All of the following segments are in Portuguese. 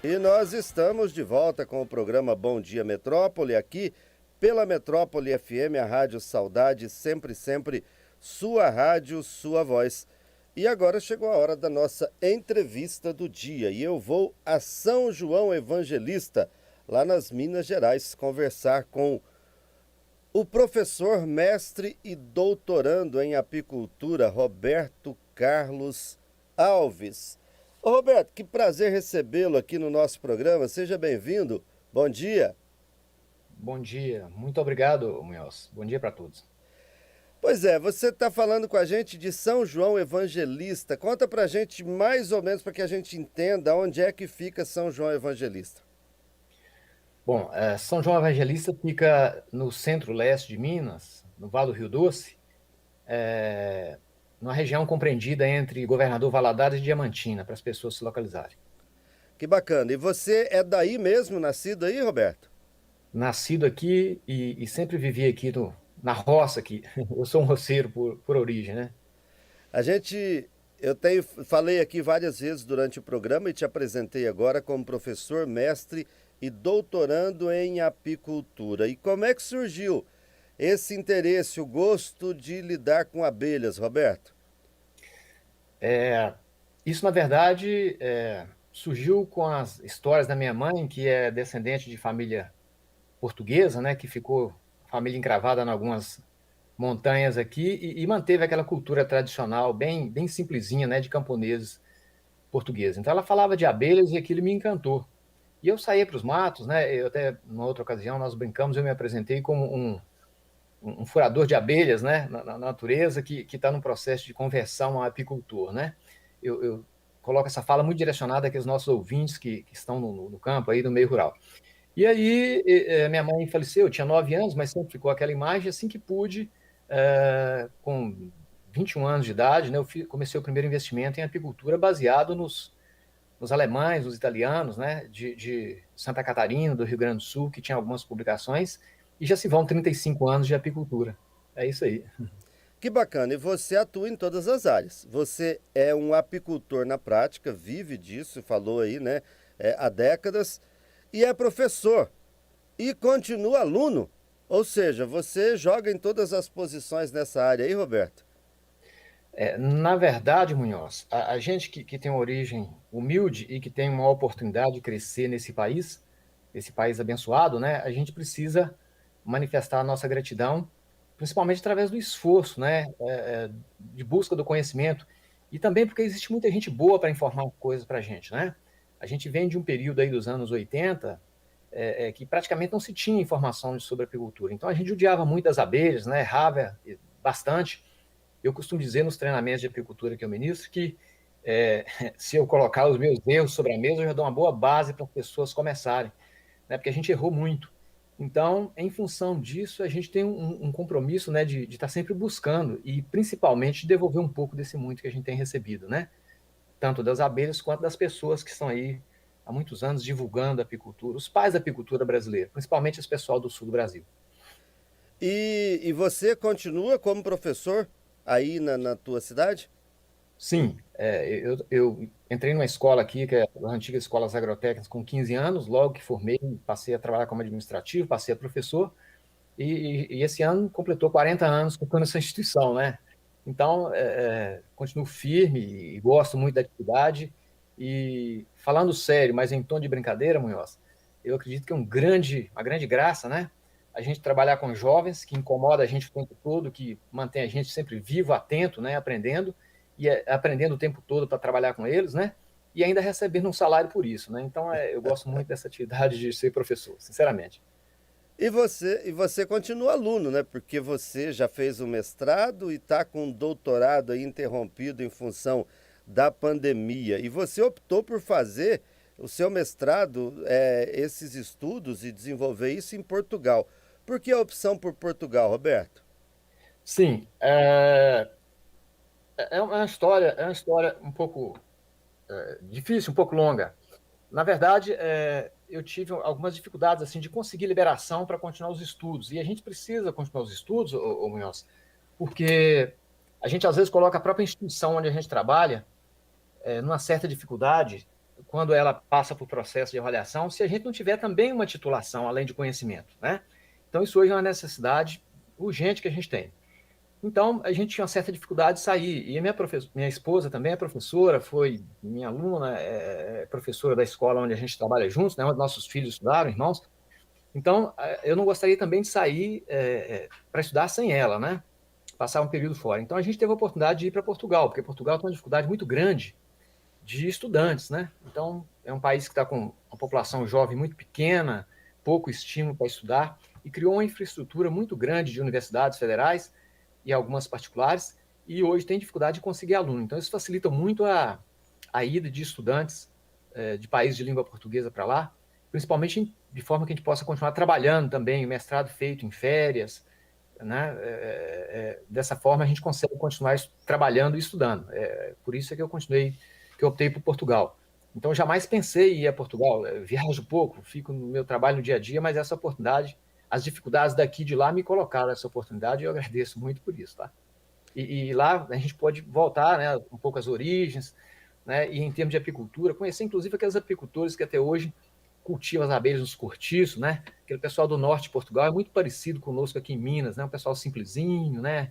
E nós estamos de volta com o programa Bom Dia Metrópole, aqui pela Metrópole FM, a Rádio Saudade, sempre, sempre sua rádio, sua voz. E agora chegou a hora da nossa entrevista do dia e eu vou a São João Evangelista, lá nas Minas Gerais, conversar com o professor, mestre e doutorando em apicultura, Roberto Carlos Alves. Ô Roberto, que prazer recebê-lo aqui no nosso programa. Seja bem-vindo. Bom dia. Bom dia, muito obrigado, Munhoz. Bom dia para todos. Pois é, você está falando com a gente de São João Evangelista. Conta pra gente mais ou menos para que a gente entenda onde é que fica São João Evangelista. Bom, São João Evangelista fica no centro-leste de Minas, no Vale do Rio Doce, numa região compreendida entre Governador Valadares e Diamantina, para as pessoas se localizarem. Que bacana. E você é daí mesmo, nascido aí, Roberto? Nascido aqui e sempre vivi aqui na roça aqui. Eu sou um roceiro por origem, né? A gente, falei aqui várias vezes durante o programa e te apresentei agora como professor, mestre e doutorando em apicultura. E como é que surgiu esse interesse, o gosto de lidar com abelhas, Roberto? É, Isso, na verdade, surgiu com as histórias da minha mãe, que é descendente de família portuguesa, né, que ficou família encravada em algumas montanhas aqui e manteve aquela cultura tradicional bem simplesinha, né, de camponeses portugueses. Então ela falava de abelhas e aquilo me encantou. E eu saía para os matos, né, eu até, numa outra ocasião, nós brincamos, eu me apresentei como um furador de abelhas, né, na natureza, que está num processo de conversão a apicultor, né. Eu coloco essa fala muito direcionada aqui aos nossos ouvintes que estão no campo aí, no meio rural. E aí, minha mãe faleceu, eu tinha 9 anos, mas sempre ficou aquela imagem. Assim que pude, com 21 anos de idade, né, comecei o primeiro investimento em apicultura baseado nos alemães, nos italianos, né, de Santa Catarina, do Rio Grande do Sul, que tinha algumas publicações, e já se vão 35 anos de apicultura. É isso aí. Que bacana, e você atua em todas as áreas. Você é um apicultor na prática, vive disso, falou aí, né, há décadas, e é professor, e continua aluno. Ou seja, você joga em todas as posições nessa área aí, Roberto? Na verdade, Munhoz, a gente que tem uma origem humilde e que tem uma oportunidade de crescer nesse país abençoado, né, a gente precisa manifestar a nossa gratidão, principalmente através do esforço, né, de busca do conhecimento, e também porque existe muita gente boa para informar coisas para a gente, né? A gente vem de um período aí dos anos 80, que praticamente não se tinha informação sobre apicultura. Então a gente judiava muito das abelhas, né, errava bastante. Eu costumo dizer nos treinamentos de apicultura que eu ministro que se eu colocar os meus erros sobre a mesa, eu já dou uma boa base para as pessoas começarem, né? Porque a gente errou muito. Então, em função disso, a gente tem um compromisso, né, de estar sempre buscando e principalmente de devolver um pouco desse muito que a gente tem recebido, né? Tanto das abelhas quanto das pessoas que estão aí há muitos anos divulgando a apicultura, os pais da apicultura brasileira, principalmente esse pessoal do sul do Brasil. E você continua como professor aí na tua cidade? Sim, eu entrei numa escola aqui, que é as antigas escolas agrotécnicas, com 15 anos. Logo que formei, passei a trabalhar como administrativo, passei a professor, e esse ano completou 40 anos com essa instituição, né? Então, continuo firme e gosto muito da atividade. E falando sério, mas em tom de brincadeira, Munhoz, eu acredito que uma grande graça, né? A gente trabalhar com jovens, que incomoda a gente o tempo todo, que mantém a gente sempre vivo, atento, né? Aprendendo, e aprendendo o tempo todo para trabalhar com eles, né? E ainda recebendo um salário por isso, né? Então, eu gosto muito dessa atividade de ser professor, sinceramente. E você continua aluno, né? Porque você já fez o mestrado e está com um doutorado aí interrompido em função da pandemia. E você optou por fazer o seu mestrado, esses estudos e desenvolver isso em Portugal. Por que a opção por Portugal, Roberto? Sim, é uma história um pouco difícil, um pouco longa. Na verdade, eu tive algumas dificuldades assim de conseguir liberação para continuar os estudos. E a gente precisa continuar os estudos, Munhoz, porque a gente às vezes coloca a própria instituição onde a gente trabalha numa certa dificuldade, quando ela passa por processo de avaliação, se a gente não tiver também uma titulação, além de conhecimento, né? Então, isso hoje é uma necessidade urgente que a gente tem. Então, a gente tinha uma certa dificuldade de sair. E a minha esposa também é professora, foi minha aluna, é professora da escola onde a gente trabalha juntos, né? Onde nossos filhos estudaram, irmãos. Então, eu não gostaria também de sair para estudar sem ela, né? Passar um período fora. Então, a gente teve a oportunidade de ir para Portugal, porque Portugal tem uma dificuldade muito grande de estudantes, né? Então, é um país que está com uma população jovem muito pequena, pouco estímulo para estudar, e criou uma infraestrutura muito grande de universidades federais e algumas particulares, e hoje tem dificuldade de conseguir aluno. Então, isso facilita muito a ida de estudantes de países de língua portuguesa para lá, principalmente de forma que a gente possa continuar trabalhando também, o mestrado feito em férias, né? Dessa forma, a gente consegue continuar trabalhando e estudando. Por isso é que eu optei por Portugal. Então, jamais pensei em ir a Portugal. Eu viajo pouco, fico no meu trabalho no dia a dia, mas essa oportunidade, as dificuldades daqui e de lá me colocaram essa oportunidade e eu agradeço muito por isso, tá? E lá a gente pode voltar, né, um pouco às origens, né, e em termos de apicultura, conhecer inclusive aqueles apicultores que até hoje cultivam as abelhas nos cortiços, né? Aquele pessoal do norte de Portugal é muito parecido conosco aqui em Minas, né? Um pessoal simplesinho, né?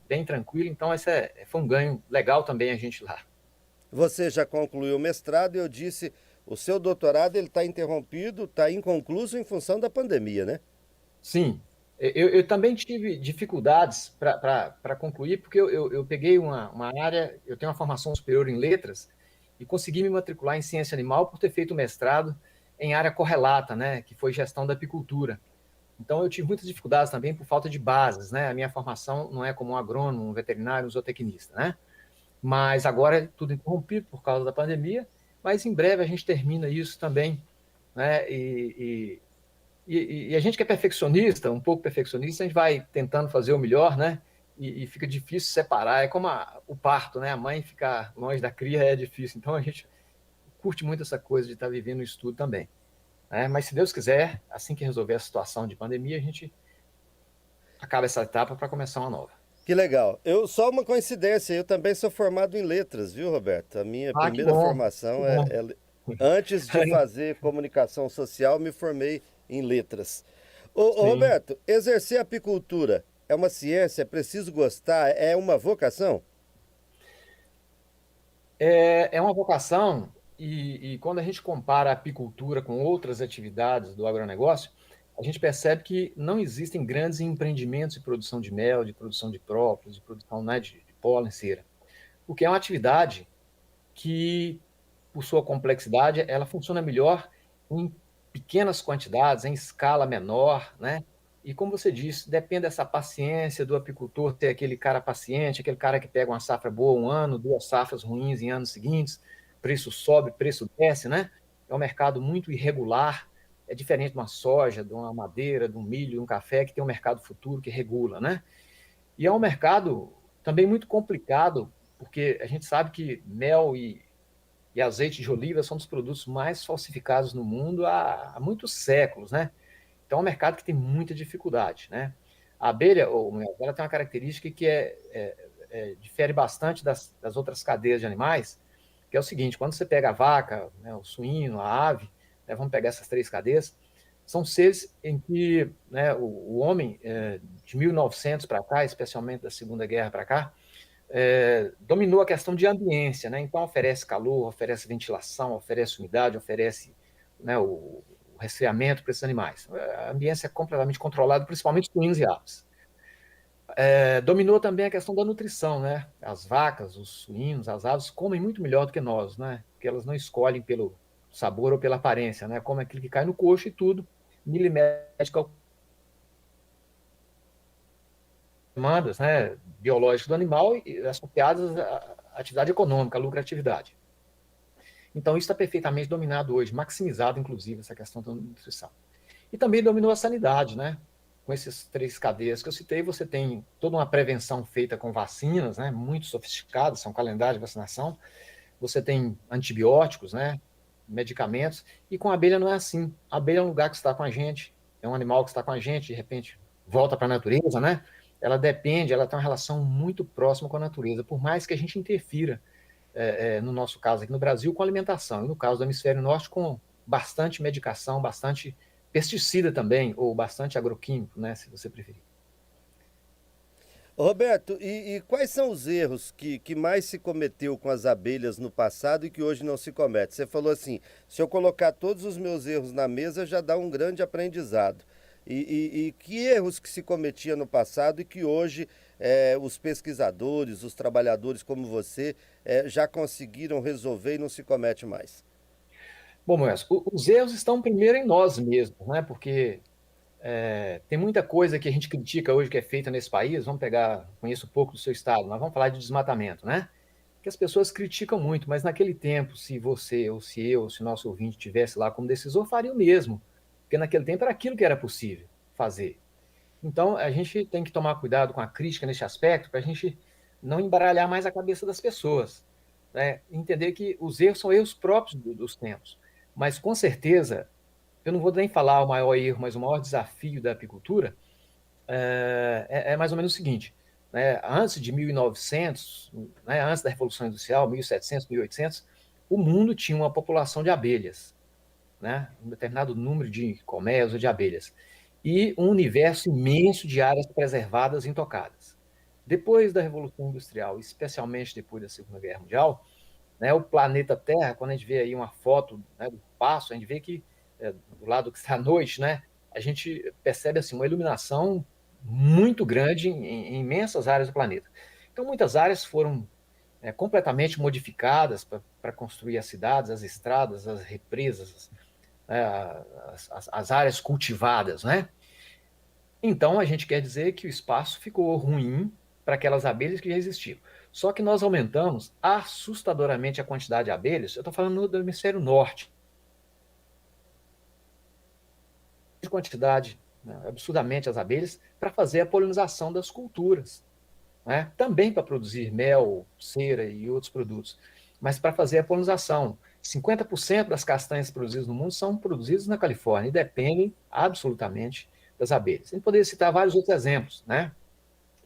Bem tranquilo. Então, esse foi um ganho legal também a gente lá. Você já concluiu o mestrado e eu disse, o seu doutorado ele está interrompido, está inconcluso em função da pandemia, né? Sim, eu também tive dificuldades para concluir, porque eu peguei uma área, eu tenho uma formação superior em letras, e consegui me matricular em ciência animal por ter feito mestrado em área correlata, né, que foi gestão da apicultura. Então, eu tive muitas dificuldades também por falta de bases, né? A minha formação não é como um agrônomo, um veterinário, um zootecnista, né? Mas agora é tudo interrompido por causa da pandemia, mas em breve a gente termina isso também, né? E a gente que é perfeccionista, um pouco perfeccionista, a gente vai tentando fazer o melhor, né? E fica difícil separar. É como o parto, né? A mãe ficar longe da cria é difícil. Então a gente curte muito essa coisa de estar vivendo o estudo também. Né? Mas se Deus quiser, assim que resolver a situação de pandemia, a gente acaba essa etapa para começar uma nova. Que legal. Só uma coincidência, eu também sou formado em letras, viu, Roberto? A minha Ah, que primeira bom, que formação bom. antes de fazer comunicação social, me formei em letras. Ô, Sim. Roberto, exercer apicultura é uma ciência, é preciso gostar, é uma vocação? É uma vocação, e quando a gente compara a apicultura com outras atividades do agronegócio, a gente percebe que não existem grandes empreendimentos de produção de mel, de produção de própolis, de produção, né, de pólen, cera, porque é uma atividade que, por sua complexidade, ela funciona melhor em pequenas quantidades, em escala menor, né? E como você disse, depende dessa paciência do apicultor ter aquele cara paciente, aquele cara que pega uma safra boa um ano, duas safras ruins em anos seguintes, preço sobe, preço desce, né? É um mercado muito irregular, é diferente de uma soja, de uma madeira, de um milho, de um café, que tem um mercado futuro que regula, né? E é um mercado também muito complicado, porque a gente sabe que mel e azeite de oliva são dos produtos mais falsificados no mundo há muitos séculos, né? Então é um mercado que tem muita dificuldade, né? A abelha, ou melhor, ela tem uma característica que difere bastante das outras cadeias de animais, que é o seguinte: quando você pega a vaca, né, o suíno, a ave, né, vamos pegar essas três cadeias, são seres em que, né, o homem, de 1900 para cá, especialmente da Segunda Guerra para cá, dominou a questão de ambiência, né? Então oferece calor, oferece ventilação, oferece umidade, oferece, né, o resfriamento para esses animais. A ambiência é completamente controlada, principalmente suínos e aves. Dominou também a questão da nutrição, né? As vacas, os suínos, as aves comem muito melhor do que nós, né? Porque elas não escolhem pelo sabor ou pela aparência, né? Comem aquilo que cai no coxo e tudo, milimétrica demandas, né, biológicas do animal e associadas à atividade econômica, à lucratividade. Então, isso está perfeitamente dominado hoje, maximizado, inclusive, essa questão da nutrição. E também dominou a sanidade, né? Com esses três cadeias que eu citei, você tem toda uma prevenção feita com vacinas, né, muito sofisticadas, são calendários de vacinação, você tem antibióticos, né, medicamentos, e com a abelha não é assim. A abelha é um lugar que está com a gente, é um animal que está com a gente, de repente volta para a natureza, né? Ela tem uma relação muito próxima com a natureza, por mais que a gente interfira no nosso caso aqui no Brasil, com alimentação, e no caso do hemisfério norte, com bastante medicação, bastante pesticida também, ou bastante agroquímico, né, se você preferir. Roberto, e quais são os erros que mais se cometeu com as abelhas no passado e que hoje não se comete? Você falou assim, se eu colocar todos os meus erros na mesa, já dá um grande aprendizado. E que erros que se cometia no passado e que hoje os pesquisadores, os trabalhadores como você, já conseguiram resolver e não se comete mais? Bom, Moés, os erros estão primeiro em nós mesmos, né? Porque tem muita coisa que a gente critica hoje que é feita nesse país. Vamos pegar, conheço um pouco do seu estado, mas vamos falar de desmatamento, né? Que as pessoas criticam muito, mas naquele tempo, se você, ou se eu, ou se o nosso ouvinte estivesse lá como decisor, faria o mesmo. Porque naquele tempo era aquilo que era possível fazer. Então, a gente tem que tomar cuidado com a crítica nesse aspecto para a gente não embaralhar mais a cabeça das pessoas, né? Entender que os erros são erros próprios dos tempos. Mas, com certeza, eu não vou nem falar o maior erro, mas o maior desafio da apicultura é mais ou menos o seguinte, né? Antes de 1900, né, antes da Revolução Industrial, 1700, 1800, o mundo tinha uma população de abelhas, né? Um determinado número de colmeias ou de abelhas, e um universo imenso de áreas preservadas e intocadas. Depois da Revolução Industrial, especialmente depois da Segunda Guerra Mundial, né, o planeta Terra, quando a gente vê aí uma foto, né, do espaço, a gente vê que do lado que está à noite, né, a gente percebe assim uma iluminação muito grande em imensas áreas do planeta. Então, muitas áreas foram completamente modificadas para construir as cidades, as estradas, as represas, né, as áreas cultivadas, né? Então, a gente quer dizer que o espaço ficou ruim para aquelas abelhas que já existiam. Só que nós aumentamos assustadoramente a quantidade de abelhas. Eu estou falando do hemisfério norte, de quantidade, né, absurdamente as abelhas, para fazer a polinização das culturas, né? Também para produzir mel, cera e outros produtos, mas para fazer a polinização. 50% das castanhas produzidas no mundo são produzidas na Califórnia e dependem absolutamente das abelhas. A gente poderia citar vários outros exemplos, né?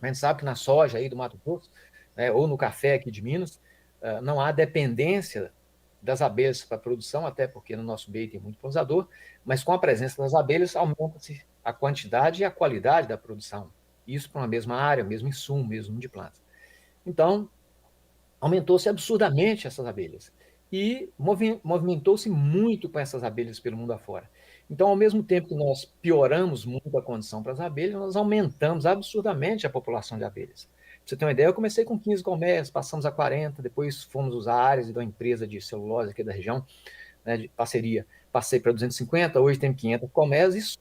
A gente sabe que na soja aí do Mato Grosso, né, ou no café aqui de Minas, não há dependência das abelhas para a produção, até porque no nosso meio tem muito polinizador, mas com a presença das abelhas aumenta-se a quantidade e a qualidade da produção. Isso para uma mesma área, mesmo insumo, mesmo de plantas. Então, aumentou-se absurdamente essas abelhas. E movimentou-se muito com essas abelhas pelo mundo afora. Então, ao mesmo tempo que nós pioramos muito a condição para as abelhas, nós aumentamos absurdamente a população de abelhas. Pra você ter uma ideia, eu comecei com 15 colmeias, passamos a 40, depois fomos usar áreas de uma empresa de celulose aqui da região, né, de parceria. Passei para 250, hoje temos 500 colmeias e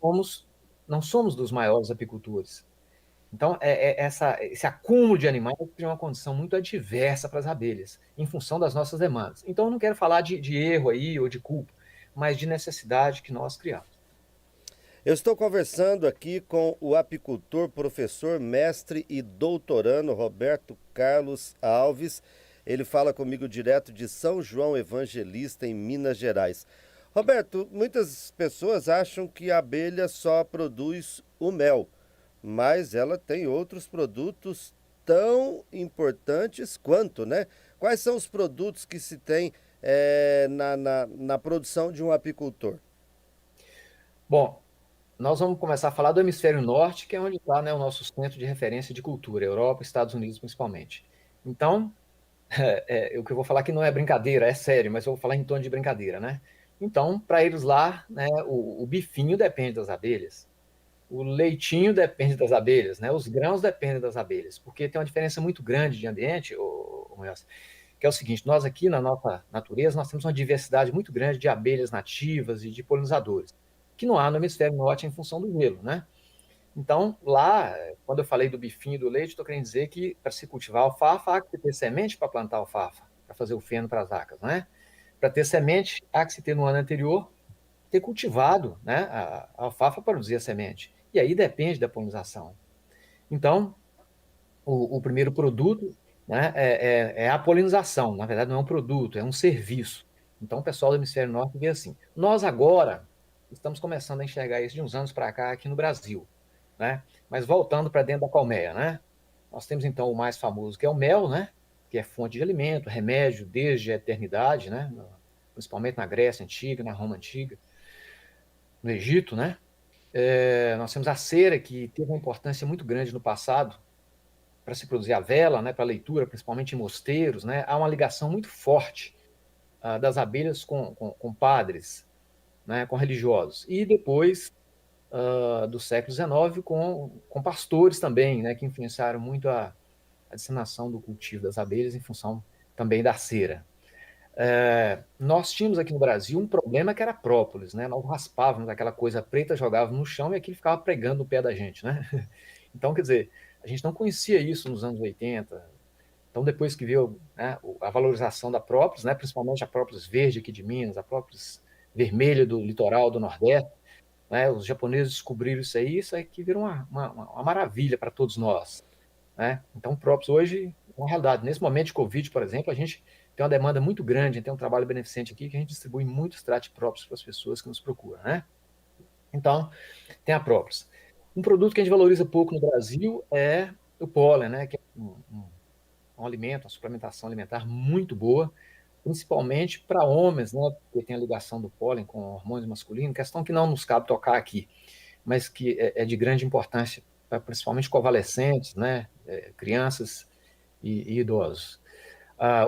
não somos dos maiores apicultores. Então, esse acúmulo de animais cria uma condição muito adversa para as abelhas, em função das nossas demandas. Então, eu não quero falar de erro aí ou de culpa, mas de necessidade que nós criamos. Eu estou conversando aqui com o apicultor, professor, mestre e doutorando Roberto Carlos Alves. Ele fala comigo direto de São João Evangelista, em Minas Gerais. Roberto, muitas pessoas acham que a abelha só produz o mel, mas ela tem outros produtos tão importantes quanto, né? Quais são os produtos que se tem na produção de um apicultor? Bom, nós vamos começar a falar do hemisfério norte, que é onde está, né, o nosso centro de referência de cultura, Europa, Estados Unidos principalmente. Então, o que eu vou falar aqui não é brincadeira, é sério, mas eu vou falar em tom de brincadeira, né? Então, para eles lá, né, o bifinho depende das abelhas. O leitinho depende das abelhas, né? Os grãos dependem das abelhas, porque tem uma diferença muito grande de ambiente, Munhoz, que é o seguinte: nós aqui na nossa natureza nós temos uma diversidade muito grande de abelhas nativas e de polinizadores, que não há no hemisfério norte em função do gelo, né? Então, lá, quando eu falei do bifinho e do leite, estou querendo dizer que para se cultivar alfafa, há que ter semente para plantar alfafa, para fazer o feno para as vacas, né? Para ter semente, há que se ter no ano anterior ter cultivado, né, a alfafa para produzir a semente. E aí depende da polinização. Então, o primeiro produto, né, é a polinização. Na verdade, não é um produto, é um serviço. Então, o pessoal do Hemisfério Norte vê assim. Nós agora estamos começando a enxergar isso de uns anos para cá aqui no Brasil, né? Mas voltando para dentro da colmeia, né? Nós temos então o mais famoso, que é o mel, né? que é fonte de alimento, remédio desde a eternidade, né? Principalmente na Grécia Antiga, na Roma Antiga, no Egito, né? Nós temos a cera, que teve uma importância muito grande no passado para se produzir a vela, né? Para a leitura, principalmente em mosteiros, né? Há uma ligação muito forte das abelhas com padres, né? Com religiosos. E depois do século XIX com pastores também, né? Que influenciaram muito a disseminação do cultivo das abelhas em função também da cera. Nós tínhamos aqui no Brasil um problema que era a própolis, né? Nós raspávamos aquela coisa preta, jogávamos no chão e aquilo ficava pregando no pé da gente, né? Então, quer dizer, a gente não conhecia isso nos anos 80. Então, depois que veio, né, a valorização da própolis, né, principalmente a própolis verde aqui de Minas, a própolis vermelha do litoral do Nordeste, né, os japoneses descobriram isso aí que virou uma maravilha para todos nós, né? Então, própolis hoje é uma realidade. Nesse momento de Covid, por exemplo, a gente tem uma demanda muito grande, a gente tem um trabalho beneficente aqui que a gente distribui muito extrato de própolis para as pessoas que nos procuram, né? Então, tem a própolis. Um produto que a gente valoriza pouco no Brasil é o pólen, né? Que é um alimento, uma suplementação alimentar muito boa, principalmente para homens, né? Porque tem a ligação do pólen com hormônios masculinos, questão que não nos cabe tocar aqui, mas que é de grande importância para principalmente convalescentes, né? Crianças e idosos.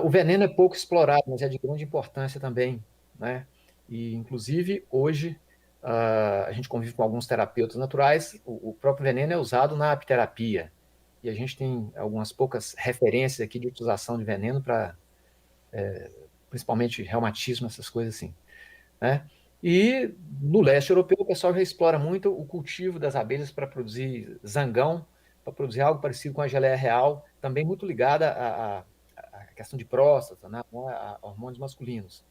O veneno é pouco explorado, mas é de grande importância também, né? E, inclusive, hoje, a gente convive com alguns terapeutas naturais, o próprio veneno é usado na apiterapia, e a gente tem algumas poucas referências aqui de utilização de veneno para, principalmente, reumatismo, essas coisas assim, né? E no leste europeu, o pessoal já explora muito o cultivo das abelhas para produzir zangão, para produzir algo parecido com a geleia real, também muito ligada à questão de próstata, né, a hormônios masculinos.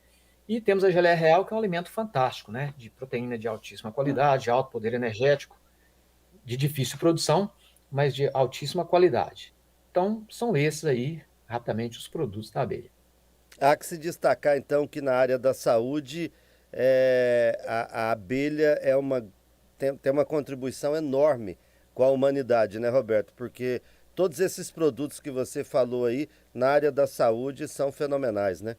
E temos a geleia real, que é um alimento fantástico, né, de proteína de altíssima qualidade, de alto poder energético, de difícil produção, mas de altíssima qualidade. Então, são esses aí, rapidamente, os produtos da abelha. Há que se destacar, então, que na área da saúde, a abelha tem uma contribuição enorme com a humanidade, né, Roberto? Porque todos esses produtos que você falou aí na área da saúde são fenomenais, né?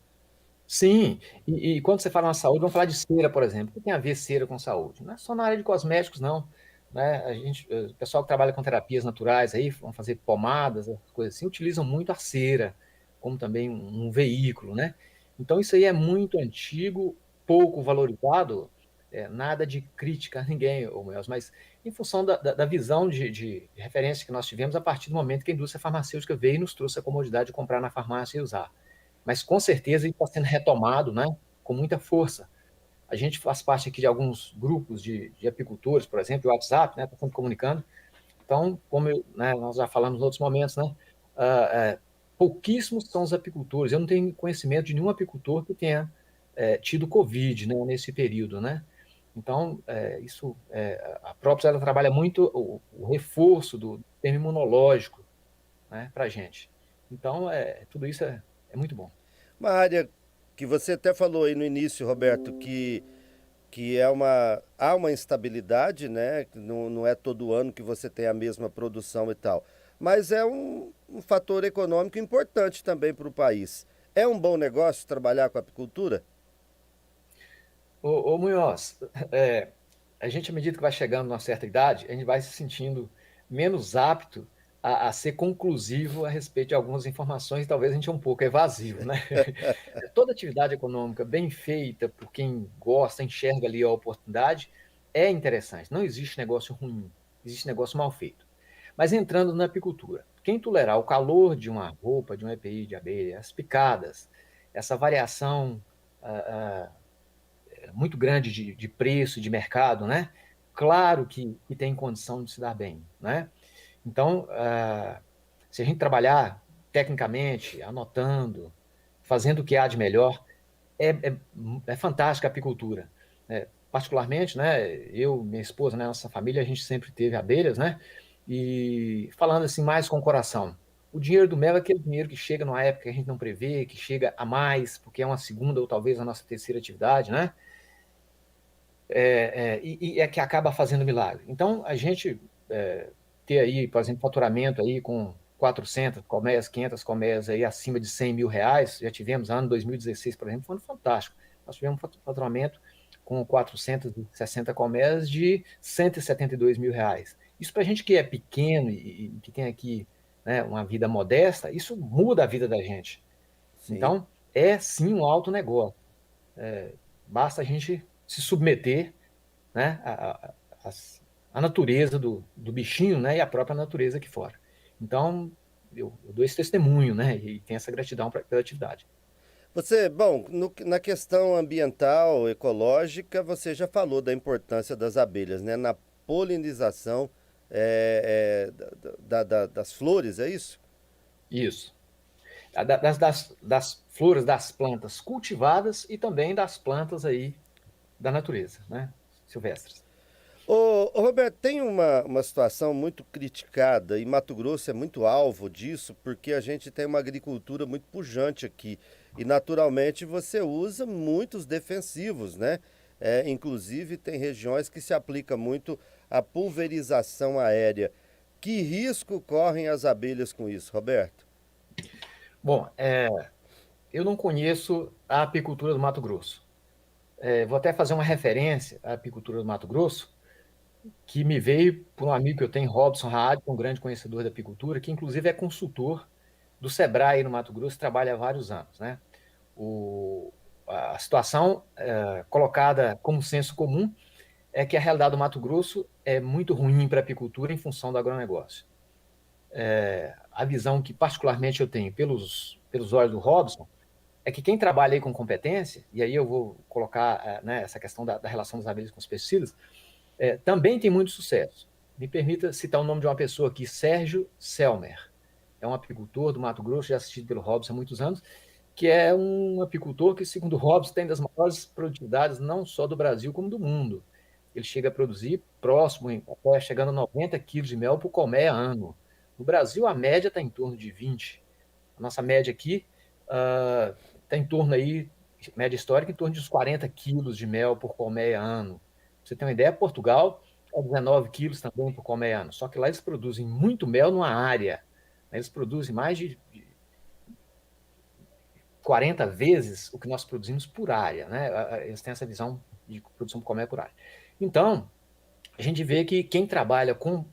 Sim, e quando você fala na saúde, vamos falar de cera, por exemplo. O que tem a ver cera com saúde? Não é só na área de cosméticos, não. Né? O pessoal que trabalha com terapias naturais aí, vão fazer pomadas, essas coisas assim, utilizam muito a cera como também um veículo, né? Então isso aí é muito antigo, pouco valorizado, nada de crítica a ninguém, ô Melhor, mas em função da visão de referência que nós tivemos a partir do momento que a indústria farmacêutica veio e nos trouxe a comodidade de comprar na farmácia e usar. Mas com certeza ele está sendo retomado, né, com muita força. A gente faz parte aqui de alguns grupos de apicultores, por exemplo, o WhatsApp, né, está sempre comunicando. Então, né, nós já falamos em outros momentos, né, ah, pouquíssimos são os apicultores. Eu não tenho conhecimento de nenhum apicultor que tenha tido Covid, né, nesse período, né? Então, a Propolis ela trabalha muito o reforço do sistema imunológico, né, para a gente. Então, tudo isso é muito bom. Uma área que você até falou aí no início, Roberto, que há uma instabilidade, né? Não é todo ano que você tem a mesma produção e tal. Mas é um fator econômico importante também para o país. É um bom negócio trabalhar com apicultura? Ô Munhoz, é, a gente, à medida que vai chegando numa certa idade, a gente vai se sentindo menos apto a ser conclusivo a respeito de algumas informações, talvez a gente é um pouco evasivo, né? Toda atividade econômica bem feita, por quem gosta, enxerga ali a oportunidade, é interessante. Não existe negócio ruim, existe negócio mal feito. Mas entrando na apicultura, quem tolerar o calor de uma roupa, de um EPI de abelha, as picadas, essa variação ah, muito grande de preço, de mercado, né? Claro que tem condição de se dar bem, né? Então, se a gente trabalhar tecnicamente, anotando, fazendo o que há de melhor, é, é, é fantástica a apicultura. Né? Particularmente, né, eu, minha esposa, né, nossa família, a gente sempre teve abelhas, né? E falando assim mais com o coração, o dinheiro do mel é aquele dinheiro que chega numa época que a gente não prevê, que chega a mais, porque é uma segunda ou talvez a nossa terceira atividade, né? E é que acaba fazendo milagre. Então, a gente ter aí, por exemplo, faturamento aí com 400 colmeias, 500 colmeias aí acima de R$ 100 mil. Já tivemos, ano 2016, por exemplo, foi um ano fantástico. Nós tivemos um faturamento com 460 colmeias de R$ 172 mil. Isso para a gente que é pequeno e que tem aqui, né, uma vida modesta, isso muda a vida da gente. Sim. Então, é sim um alto negócio. Basta a gente se submeter, né, à natureza do bichinho, né, e à própria natureza aqui fora. Então, eu dou esse testemunho, né, e tenho essa gratidão pela atividade. Você, bom, na questão ambiental, ecológica, você já falou da importância das abelhas, né? Na polinização das flores, é isso? Isso. Das flores das plantas cultivadas e também das plantas aí da natureza, né, silvestres. Ô, Roberto, tem uma situação muito criticada e Mato Grosso é muito alvo disso, porque a gente tem uma agricultura muito pujante aqui e naturalmente você usa muitos defensivos, né? Inclusive tem regiões que se aplica muito a pulverização aérea. Que risco correm as abelhas com isso, Roberto? Bom, eu não conheço a apicultura do Mato Grosso. Vou até fazer uma referência à apicultura do Mato Grosso, que me veio por um amigo que eu tenho, Robson Raad, um grande conhecedor da apicultura, que inclusive é consultor do Sebrae no Mato Grosso, trabalha há vários anos, né? A situação colocada como senso comum é que a realidade do Mato Grosso é muito ruim para a apicultura em função do agronegócio. A visão que particularmente eu tenho pelos olhos do Robson é que quem trabalha aí com competência, e aí eu vou colocar né, essa questão da relação das abelhas com os pesticidas, também tem muito sucesso. Me permita citar o nome de uma pessoa aqui, Sérgio Selmer. É um apicultor do Mato Grosso, já assistido pelo Robson há muitos anos, que é um apicultor que, segundo o Robson, tem das maiores produtividades não só do Brasil, como do mundo. Ele chega a produzir próximo, até chegando a 90 quilos de mel por colmeia ano. No Brasil, a média está em torno de 20. A nossa média aqui está em torno aí, média histórica, em torno de uns 40 quilos de mel por colmeia ano. Pra você ter uma ideia, Portugal é 19 quilos também por colmeia ano. Só que lá eles produzem muito mel numa área. Eles produzem mais de 40 vezes o que nós produzimos por área, né? Eles têm essa visão de produção por colmeia por área. Então, a gente vê que quem trabalha com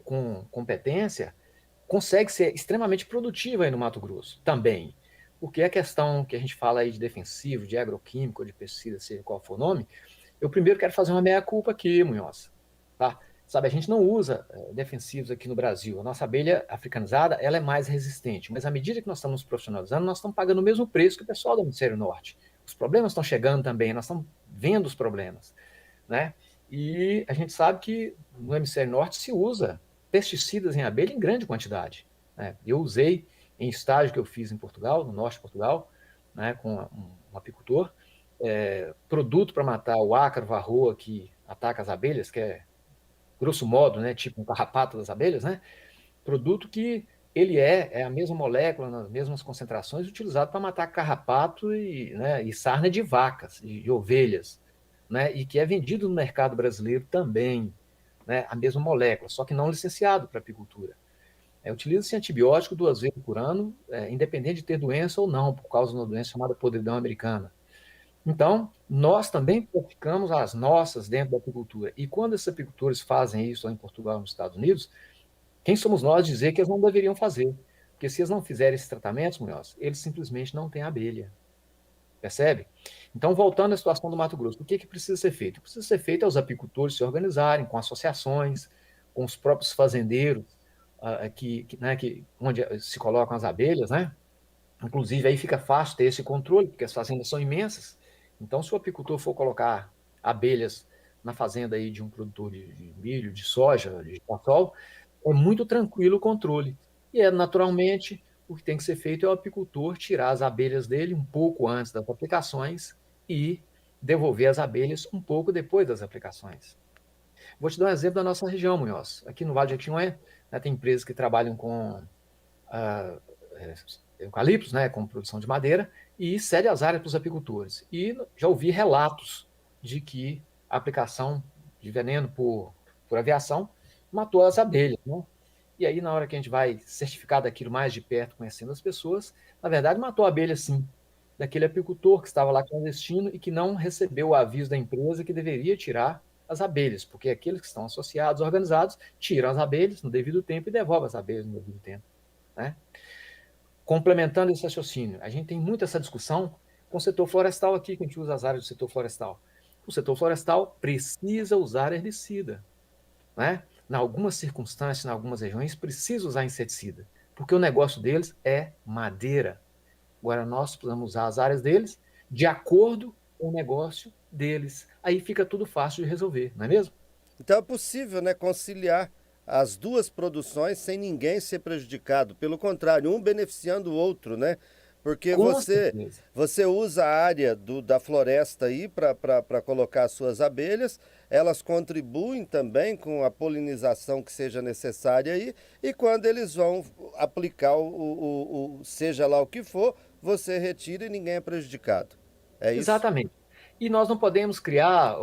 competência consegue ser extremamente produtivo aí no Mato Grosso também. Porque a questão que a gente fala aí de defensivo, de agroquímico, de pesticida, seja qual for o nome, eu primeiro quero fazer uma meia-culpa aqui, Munhoz. Tá? Sabe, a gente não usa defensivos aqui no Brasil. A nossa abelha africanizada, ela é mais resistente. Mas à medida que nós estamos nos profissionalizando, nós estamos pagando o mesmo preço que o pessoal do Hemisfério Norte. Os problemas estão chegando também, nós estamos vendo os problemas, né? E a gente sabe que no Hemisfério Norte se usa pesticidas em abelha em grande quantidade, né? Eu usei em estágio que eu fiz em Portugal, no norte de Portugal, né, com um apicultor, produto para matar o ácaro, varroa que ataca as abelhas, que é grosso modo, né, tipo um carrapato das abelhas, né? Produto que ele é a mesma molécula, nas mesmas concentrações, utilizado para matar carrapato né, e sarna de vacas e de ovelhas, né? E que é vendido no mercado brasileiro também, né? A mesma molécula, só que não licenciado para apicultura. Utiliza-se antibiótico 2 vezes por ano, independente de ter doença ou não, por causa de uma doença chamada podridão americana. Então, nós também praticamos as nossas dentro da apicultura. E quando esses apicultores fazem isso lá em Portugal e nos Estados Unidos, quem somos nós dizer que eles não deveriam fazer? Porque se eles não fizerem esses tratamentos, Munhoz, eles simplesmente não têm abelha. Percebe? Então, voltando à situação do Mato Grosso, o que precisa ser feito? O que precisa ser feito é os apicultores se organizarem com associações, com os próprios fazendeiros, né, onde se colocam as abelhas, né? Inclusive, aí fica fácil ter esse controle, porque as fazendas são imensas. Então, se o apicultor for colocar abelhas na fazenda aí de um produtor de milho, de soja, de girassol, é muito tranquilo o controle. E naturalmente, o que tem que ser feito é o apicultor tirar as abelhas dele um pouco antes das aplicações e devolver as abelhas um pouco depois das aplicações. Vou te dar um exemplo da nossa região, Munhoz. Aqui no Vale de Jequitinhonha, né, tem empresas que trabalham com ah, é, eucaliptos, né, com produção de madeira, e cede as áreas para os apicultores. E já ouvi relatos de que a aplicação de veneno por aviação matou as abelhas, né? E aí, na hora que a gente vai certificar daquilo mais de perto, conhecendo as pessoas, na verdade, matou a abelha, sim, daquele apicultor que estava lá clandestino e que não recebeu o aviso da empresa que deveria tirar as abelhas, porque aqueles que estão associados, organizados, tiram as abelhas no devido tempo e devolvem as abelhas no devido tempo, né? Complementando esse raciocínio, a gente tem muito essa discussão com o setor florestal aqui, que a gente usa as áreas do setor florestal. O setor florestal precisa usar herbicida, né? Em algumas circunstâncias, em algumas regiões, precisa usar inseticida, porque o negócio deles é madeira. Agora, nós precisamos usar as áreas deles de acordo com o negócio deles. Aí fica tudo fácil de resolver, não é mesmo? Então é possível, né, conciliar as duas produções sem ninguém ser prejudicado. Pelo contrário, um beneficiando o outro, né? Porque Com você, certeza. você usa a área da floresta aí para colocar as suas abelhas, elas contribuem também com a polinização que seja necessária aí, e quando eles vão aplicar seja lá o que for, você retira e ninguém é prejudicado. É isso? Exatamente. E nós não podemos criar,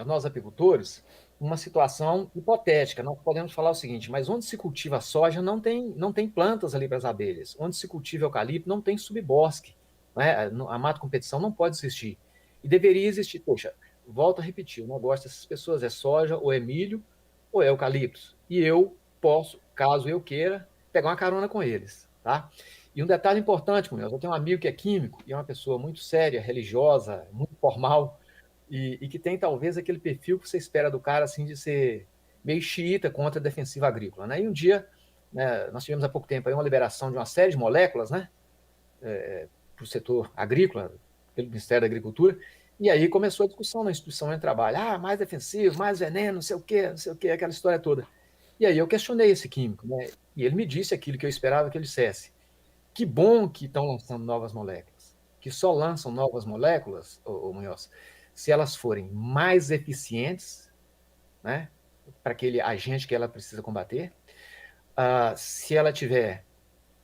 nós apicultores, uma situação hipotética. Nós podemos falar o seguinte, mas onde se cultiva soja não tem plantas ali para as abelhas. Onde se cultiva eucalipto não tem subbosque, né? A mata competição não pode existir. E deveria existir. Poxa, volto a repetir, o negócio dessas pessoas é soja, ou é milho, ou é eucalipto. E eu posso, caso eu queira, pegar uma carona com eles, tá? E um detalhe importante, Munhoz, eu tenho um amigo que é químico e é uma pessoa muito séria, religiosa, muito formal, e que tem talvez aquele perfil que você espera do cara, assim, de ser meio xiita contra a defensiva agrícola, né? E um dia, né, nós tivemos há pouco tempo aí uma liberação de uma série de moléculas, né, para o setor agrícola, pelo Ministério da Agricultura, e aí começou a discussão na instituição de trabalho, mais defensivo, mais veneno, não sei o quê, aquela história toda. E aí eu questionei esse químico, né, e ele me disse aquilo que eu esperava que ele dissesse. Que bom que estão lançando novas moléculas, que só lançam novas moléculas, Munhoz, se elas forem mais eficientes, né, para aquele agente que ela precisa combater, se ela tiver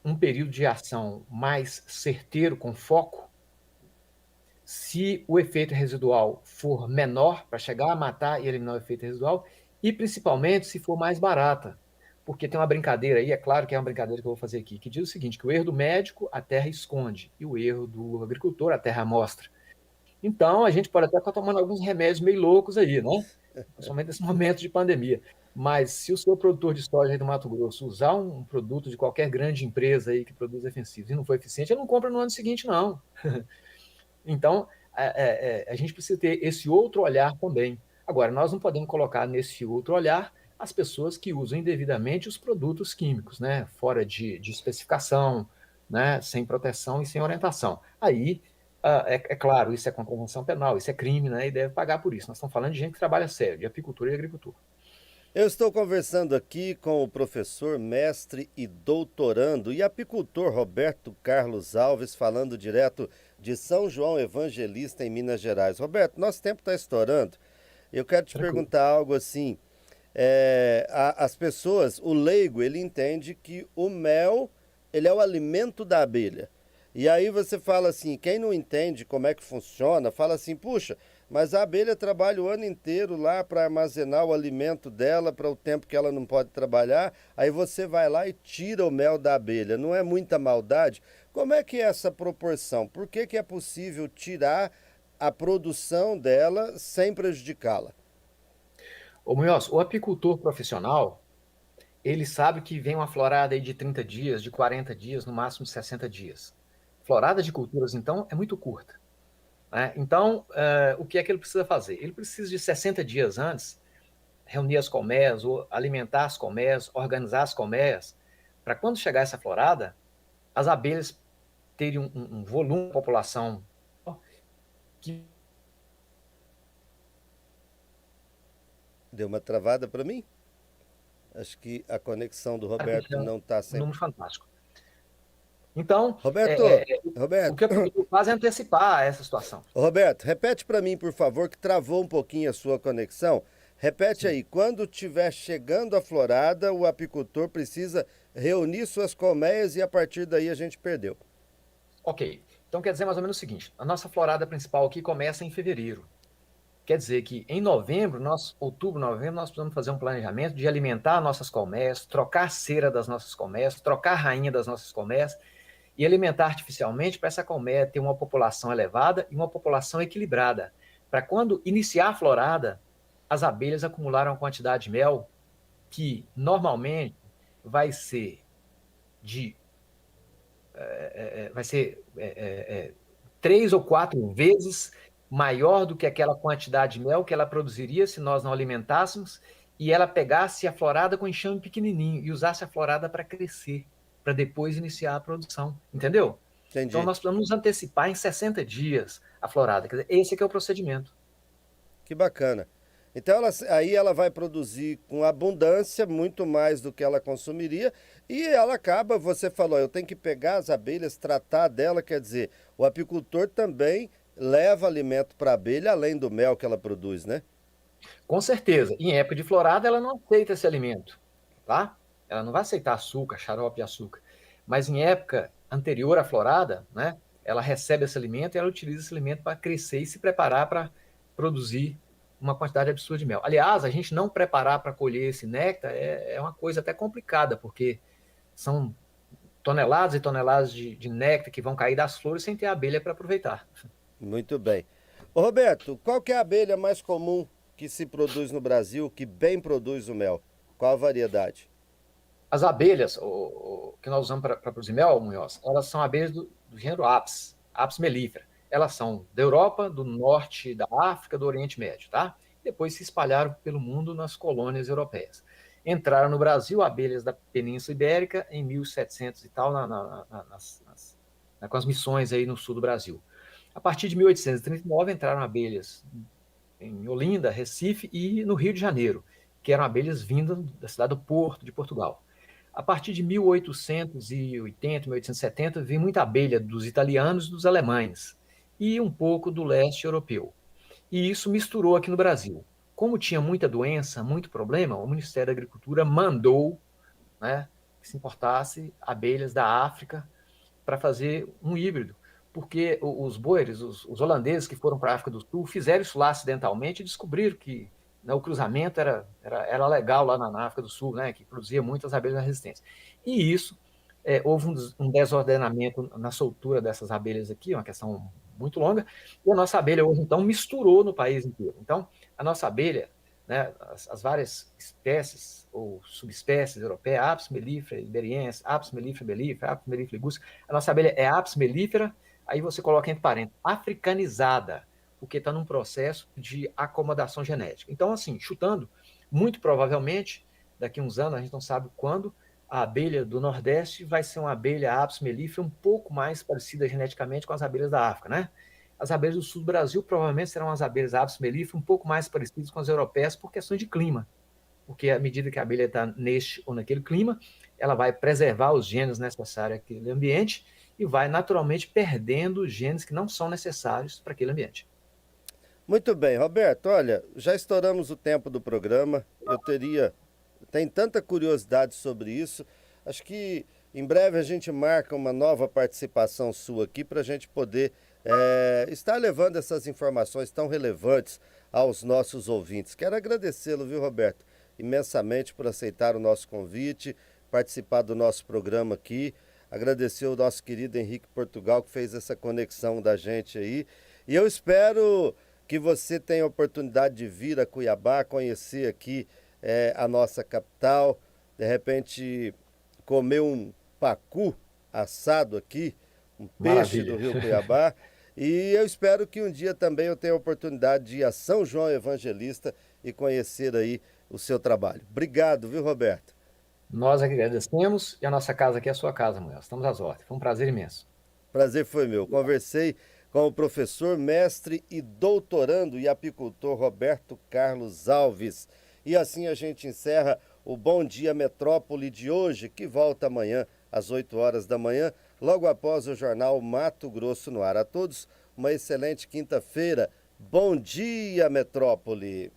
um período de ação mais certeiro, com foco, se o efeito residual for menor, para chegar a matar e eliminar o efeito residual, e principalmente se for mais barata. Porque tem uma brincadeira aí, é claro que é uma brincadeira que eu vou fazer aqui, que diz o seguinte, que o erro do médico a terra esconde, e o erro do agricultor a terra mostra. Então, a gente pode até estar tomando alguns remédios meio loucos aí, né? Principalmente nesse momento de pandemia. Mas se o seu produtor de soja aí do Mato Grosso usar um produto de qualquer grande empresa aí que produz defensivos e não for eficiente, ele não compra no ano seguinte, não. Então, a gente precisa ter esse outro olhar também. Agora, nós não podemos colocar nesse outro olhar as pessoas que usam indevidamente os produtos químicos, né? Fora de especificação, né? Sem proteção e sem orientação. Aí, é claro, isso é contravenção penal, isso é crime, né? E deve pagar por isso. Nós estamos falando de gente que trabalha sério, de apicultura e agricultura. Eu estou conversando aqui com o professor, mestre e doutorando e apicultor Roberto Carlos Alves, falando direto de São João Evangelista, em Minas Gerais. Roberto, nosso tempo está estourando. Eu quero te Tranquilo. perguntar algo assim. As pessoas, o leigo, ele entende que o mel, ele é o alimento da abelha. E aí você fala assim, quem não entende como é que funciona, fala assim, puxa, mas a abelha trabalha o ano inteiro lá para armazenar o alimento dela para o tempo que ela não pode trabalhar, aí você vai lá e tira o mel da abelha. Não é muita maldade? Como é que é essa proporção? Por que que é possível tirar a produção dela sem prejudicá-la? Ô, Munhoz, o apicultor profissional, ele sabe que vem uma florada aí de 30 dias, de 40 dias, no máximo de 60 dias. Florada de culturas, então, é muito curta, né? Então, o que é que ele precisa fazer? Ele precisa de 60 dias antes reunir as colmeias, ou alimentar as colmeias, organizar as colmeias, para quando chegar essa florada, as abelhas terem um volume de população que Deu uma travada para mim? Acho que a conexão do Roberto é não está um sempre. número fantástico. Então, Roberto, o que Roberto, a apicultura faz é antecipar essa situação. Roberto, repete para mim, por favor, que travou um pouquinho a sua conexão. Repete Sim. aí, quando estiver chegando a florada, o apicultor precisa reunir suas colmeias e a partir daí a gente perdeu. Ok. Então quer dizer mais ou menos o seguinte: a nossa florada principal aqui começa em fevereiro. Quer dizer que em outubro, novembro, nós precisamos fazer um planejamento de alimentar nossas colmeias, trocar cera das nossas colmeias, trocar rainha das nossas colmeias e alimentar artificialmente para essa colmeia ter uma população elevada e uma população equilibrada. Para quando iniciar a florada, as abelhas acumularam uma quantidade de mel que normalmente vai ser de vai ser 3 ou 4 vezes maior do que aquela quantidade de mel que ela produziria se nós não alimentássemos e ela pegasse a florada com enxame pequenininho e usasse a florada para crescer, para depois iniciar a produção, entendeu? Então Entendi. nós precisamos nos antecipar em 60 dias a florada. Quer dizer, esse é que é o procedimento. Que bacana. Então aí ela vai produzir com abundância, muito mais do que ela consumiria, e ela acaba, você falou, eu tenho que pegar as abelhas, tratar dela, quer dizer, o apicultor também leva alimento para a abelha, além do mel que ela produz, né? Com certeza. Em época de florada, ela não aceita esse alimento, tá? Ela não vai aceitar açúcar, xarope de açúcar. Mas em época anterior à florada, né, ela recebe esse alimento e ela utiliza esse alimento para crescer e se preparar para produzir uma quantidade absurda de mel. Aliás, a gente não preparar para colher esse néctar é uma coisa até complicada, porque são toneladas e toneladas de néctar que vão cair das flores sem ter abelha para aproveitar. Muito bem. Ô Roberto, qual que é a abelha mais comum que se produz no Brasil, que bem produz o mel? Qual a variedade? As abelhas que nós usamos para produzir mel, Munhoz, elas são abelhas do gênero Apis mellifera. Elas são da Europa, do norte da África, do Oriente Médio, tá? Depois se espalharam pelo mundo nas colônias europeias. Entraram no Brasil abelhas da Península Ibérica em 1700 e tal, com as missões aí no sul do Brasil. A partir de 1839 entraram abelhas em Olinda, Recife e no Rio de Janeiro, que eram abelhas vindas da cidade do Porto, de Portugal. A partir de 1880, 1870, veio muita abelha dos italianos e dos alemães, e um pouco do leste europeu. E isso misturou aqui no Brasil. Como tinha muita doença, muito problema, o Ministério da Agricultura mandou, né, que se importasse abelhas da África para fazer um híbrido. Porque os boeres, os holandeses que foram para a África do Sul, fizeram isso lá acidentalmente e descobriram que, né, o cruzamento era legal lá na África do Sul, né, que produzia muitas abelhas resistentes. E isso, houve um desordenamento na soltura dessas abelhas aqui, uma questão muito longa, e a nossa abelha hoje, então, misturou no país inteiro. Então, a nossa abelha, né, as várias espécies ou subespécies europeias, Apis mellifera iberiense, Apis mellifera mellifera, Apis mellifera liguster, a nossa abelha é Apis mellifera, aí você coloca entre parênteses, africanizada, porque está num processo de acomodação genética. Então, assim, chutando, muito provavelmente, daqui a uns anos, a gente não sabe quando, a abelha do Nordeste vai ser uma abelha Apis mellifera um pouco mais parecida geneticamente com as abelhas da África, né? As abelhas do sul do Brasil provavelmente serão as abelhas Apis mellifera um pouco mais parecidas com as europeias por questões de clima, porque à medida que a abelha está neste ou naquele clima, ela vai preservar os genes necessários àquele ambiente e vai naturalmente perdendo os genes que não são necessários para aquele ambiente. Muito bem, Roberto, olha, já estouramos o tempo do programa. Tem tanta curiosidade sobre isso. Acho que em breve a gente marca uma nova participação sua aqui para a gente poder estar levando essas informações tão relevantes aos nossos ouvintes. Quero agradecê-lo, viu, Roberto, imensamente por aceitar o nosso convite, participar do nosso programa aqui. Agradecer o nosso querido Henrique Portugal que fez essa conexão da gente aí. E eu espero que você tenha a oportunidade de vir a Cuiabá, conhecer aqui a nossa capital, de repente comer um pacu assado aqui, um peixe do Maravilha. Rio Cuiabá. E eu espero que um dia também eu tenha a oportunidade de ir a São João Evangelista e conhecer aí o seu trabalho. Obrigado, viu, Roberto? Nós agradecemos e a nossa casa aqui é a sua casa, mulher. Estamos às ordens. Foi um prazer imenso. Prazer foi meu. Conversei com o professor, mestre e doutorando e apicultor Roberto Carlos Alves. E assim a gente encerra o Bom Dia Metrópole de hoje, que volta amanhã às 8 horas da manhã, logo após o jornal Mato Grosso no ar. A todos, uma excelente quinta-feira. Bom dia, Metrópole!